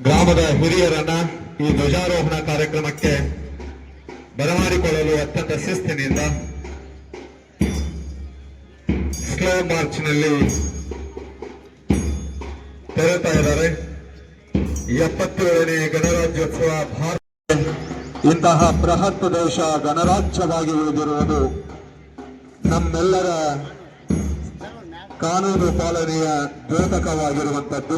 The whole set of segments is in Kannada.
ಗ್ರಾಮದ ಹಿರಿಯರನ್ನ ಈ ಧ್ವಜಾರೋಹಣ ಕಾರ್ಯಕ್ರಮಕ್ಕೆ ಬರಮಾಡಿಕೊಳ್ಳಲು ಅತ್ಯಂತ ಶಿಸ್ತಿನಿಂದ ಸ್ಲೋ ಮಾರ್ಚ್ನಲ್ಲಿ ತೆರಳುತ್ತಾ ಇದ್ದಾರೆ. 77ನೇ ಗಣರಾಜ್ಯೋತ್ಸವ ಭಾರತ ಇಂತಹ ಬೃಹತ್ ದೇಶ ಗಣರಾಜ್ಯವಾಗಿ ಉಳಿದಿರುವುದು ನಮ್ಮೆಲ್ಲರ ಕಾನೂನು ಪಾಲನೆಯ ದ್ಯೋತಕವಾಗಿರುವಂಥದ್ದು.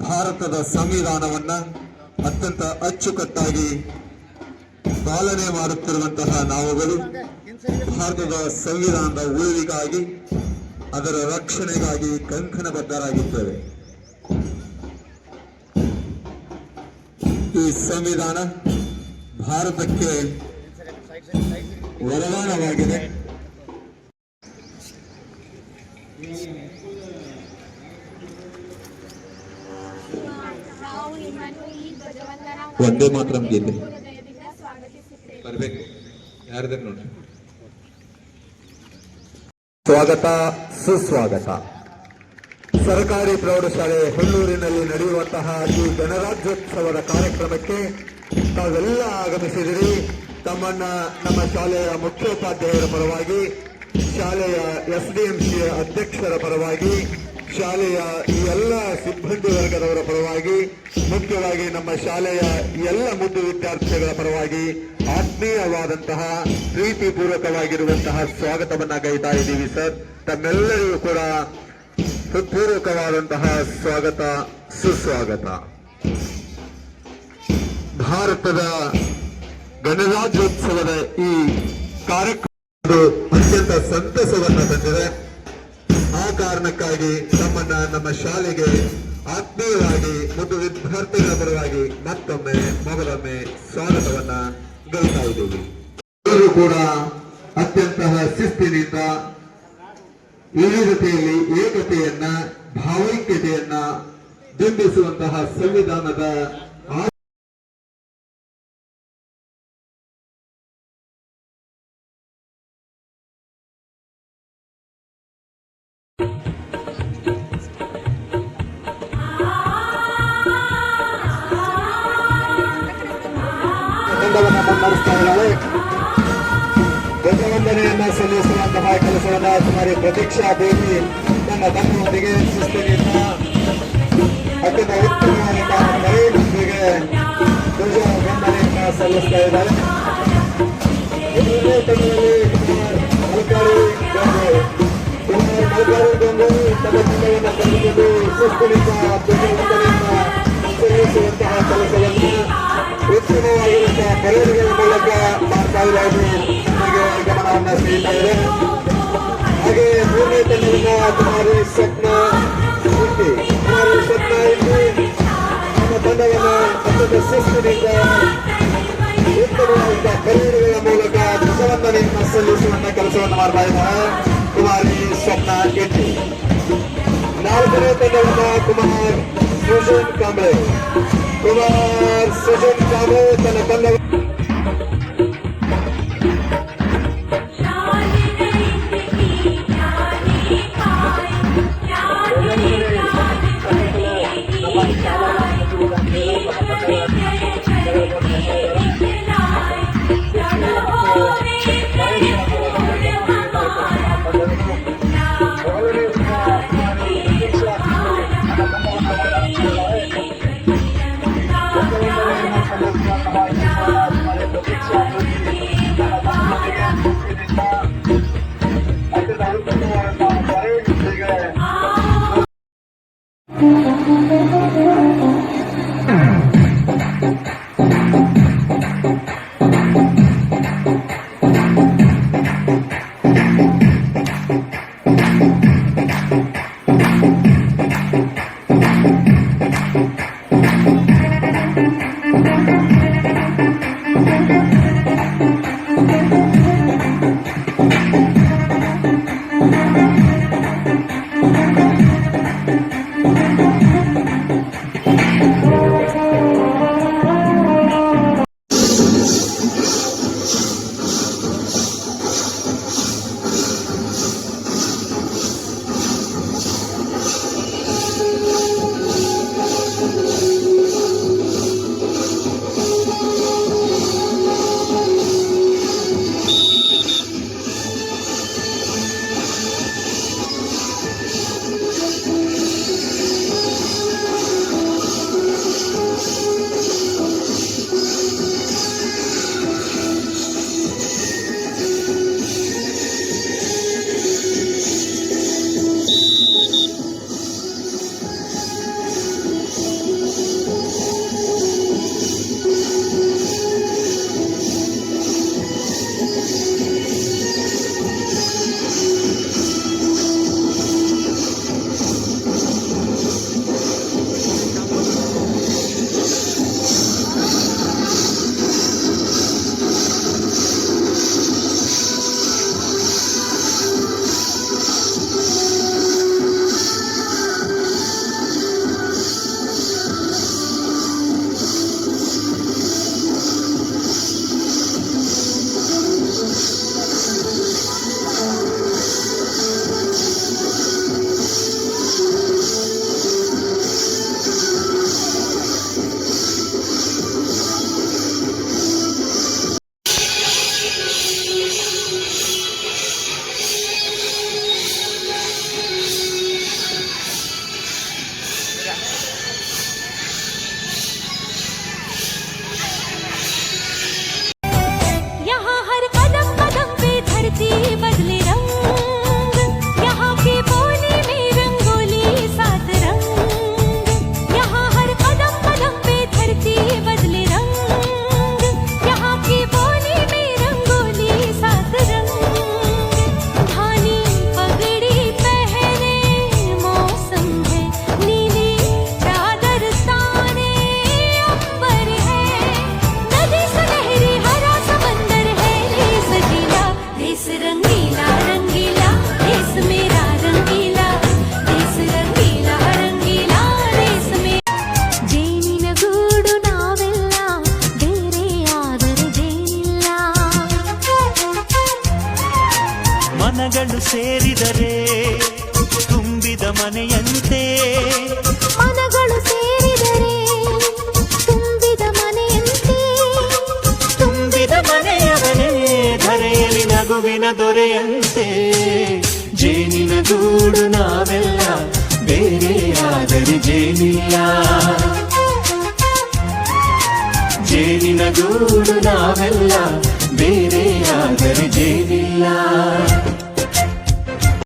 ಭಾರತದ ಸಂವಿಧಾನವನ್ನ ಅತ್ಯಂತ ಅಚ್ಚುಕಟ್ಟಾಗಿ ಪಾಲನೆ ಮಾಡುತ್ತಿರುವಂತಹ ನಾವುಗಳು ಭಾರತದ ಸಂವಿಧಾನದ ಉಳಿವಿಗಾಗಿ ಅದರ ರಕ್ಷಣೆಗಾಗಿ ಕಂಕಣಬದ್ಧರಾಗಿದ್ದೇವೆ. ಈ ಸಂವಿಧಾನ ಭಾರತಕ್ಕೆ ವರದಾನವಾಗಿದೆ. ಒಂದೇ ಮಾತ್ರ ಗೀತೆ ಬರ್ಬೇಕು. ಯಾರಿದ್ದಾರೆ ನೋಡ್ರಿ. ಸ್ವಾಗತ ಸುಸ್ವಾಗತ. ಸರ್ಕಾರಿ ಪ್ರೌಢಶಾಲೆ ಹುಲ್ಲೂರಿನಲ್ಲಿ ನಡೆಯುವಂತಹ ಈ ಗಣರಾಜ್ಯೋತ್ಸವದ ಕಾರ್ಯಕ್ರಮಕ್ಕೆ ತಾವೆಲ್ಲ ಆಗಮಿಸಿದಿರಿ. ತಮ್ಮನ್ನ ನಮ್ಮ ಶಾಲೆಯ ಮುಖ್ಯೋಪಾಧ್ಯಾಯರ ಪರವಾಗಿ, ಶಾಲೆಯ SDMC ಅಧ್ಯಕ್ಷರ ಪರವಾಗಿ, ಶಾಲೆಯ ಈ ಎಲ್ಲ ಸಿಬ್ಬಂದಿ ವರ್ಗದವರ ಪರವಾಗಿ, ಮುಖ್ಯವಾಗಿ ನಮ್ಮ ಶಾಲೆಯ ಎಲ್ಲ ಮುದ್ದು ವಿದ್ಯಾರ್ಥಿಗಳ ಪರವಾಗಿ ಆತ್ಮೀಯವಾದಂತಹ ಪ್ರೀತಿಪೂರ್ವಕವಾಗಿರುವಂತಹ ಸ್ವಾಗತವನ್ನ ಗೈತಾ ಇದ್ದೀವಿ ಸರ್. ತಮ್ಮೆಲ್ಲರಿಗೂ ಕೂಡ ಹೃತ್ಪೂರ್ವಕವಾದಂತಹ ಸ್ವಾಗತ ಸುಸ್ವಾಗತ. ಭಾರತದ ಗಣರಾಜ್ಯೋತ್ಸವದ ಈ ಕಾರ್ಯಕ್ರಮ ಅತ್ಯಂತ ಸಂತಸವನ್ನ ತಂದಿದೆ. ಆ ಕಾರಣಕ್ಕಾಗಿ ತಮ್ಮನ್ನ ನಮ್ಮ ಶಾಲೆಗೆ ಆತ್ಮೀಯವಾಗಿ ಮುದ್ದು ವಿದ್ಯಾರ್ಥಿಗಳ ಪರವಾಗಿ ಮತ್ತೊಮ್ಮೆ ಮೊದಲೊಮ್ಮೆ ಸ್ವಾಗತವನ್ನ ಗೈತಾ ಇದ್ದೀವಿ. ಎಲ್ಲರೂ ಕೂಡ ಅತ್ಯಂತ ಶಿಸ್ತಿನಿಂದ ವಿವಿಧತೆಯಲ್ಲಿ ಏಕತೆಯನ್ನ, ಭಾವೈಕ್ಯತೆಯನ್ನ ಬಿಂಬಿಸುವಂತಹ ಸಂವಿಧಾನದ ಮುನ್ನಡೆಸ್ತಾ ಇದ್ದಾಳೆ. ಧ್ವಜವಂದನೆಯನ್ನ ಸಲ್ಲಿಸುವಂತಹ ಕೆಲಸವನ್ನ ಸುಮಾರು ಪ್ರತೀಕ್ಷಾ ದೇವಿ ನನ್ನ ತಮ್ಮೊಂದಿಗೆ ಶಿಸ್ತಿನಿಂದ ಅತ್ಯಂತ ಉತ್ತಮವಾದ ಮರೆಯೊಂದಿಗೆ ಧ್ವಜವಂದನೆಯನ್ನ ಸಲ್ಲಿಸ್ತಾ ಇದ್ದಾರೆ. ಮಲ್ಕಾರಿ ಗಂಗು ತನ್ನ ತಂಡವನ್ನು ಕರೆದುಕೊಂಡು ಶಿಸ್ತಿನಿಂದ ಧ್ವಜವಂದನೆಯನ್ನ ಸಲ್ಲಿಸುವಂತಹ ಕೆಲಸವನ್ನು ಉತ್ತಮವಾಗಿರುವಂತಹ ಪರೇಡ್ಗಳ ಮೂಲಕ ಮಾಡ್ತಾ ಇರೋದು ನಮಗೆ ಗಮನವನ್ನ ಸೆಳೀತಾ ಇದೆ. ಹಾಗೆ ಮೂರನೇ ತಂಡವನ್ನ ಕುಮಾರಿ ಸ್ವಪ್ನ ಇಲ್ಲಿ ನಮ್ಮ ತಂಡವನ್ನ ಅತ್ಯಂತ ಶಿಸ್ತಿನಿಂದ ಉತ್ತಮವಾದ ಪರೇಡ್ಗಳ ಮೂಲಕ ಧ್ವಜವಂದನೆಯನ್ನ ಸಲ್ಲಿಸುವಂತ ಕೆಲಸವನ್ನು ಮಾಡ್ತಾ ಇದ್ದಾರೆ ಕುಮಾರಿ ಸ್ವಪ್ನ ಇಲ್ಲಿ. ನಾಲ್ಕನೇ ತಂಡವನ್ನ ಕುಮಾರ್ ಸುಜನ್ ಕಾಂಬ್ಳೆ ತನ್ನ ತಂಡ ತುಂಬಿದ ಮನೆಯಂತೆ ಮನಗಳು ಸೇರಿದರೆ ತುಂಬಿದ ಮನೆಯಂತೆ ತುಂಬಿದ ಮನೆಯವನೇ ಧರೆಯಲ್ಲಿ ನಗುವಿನ ದೊರೆಯಂತೆ ಜೇನಿನ ಗೂಡು ನಾವೆಲ್ಲ ಬೇರೆಯಾದರೆ ಜೇನಿಲ್ಲ ಜೇನಿನ ಗೂಡು ನಾವೆಲ್ಲ ಬೇರೆಯಾದರೆ ಜೇನಿಲ್ಲ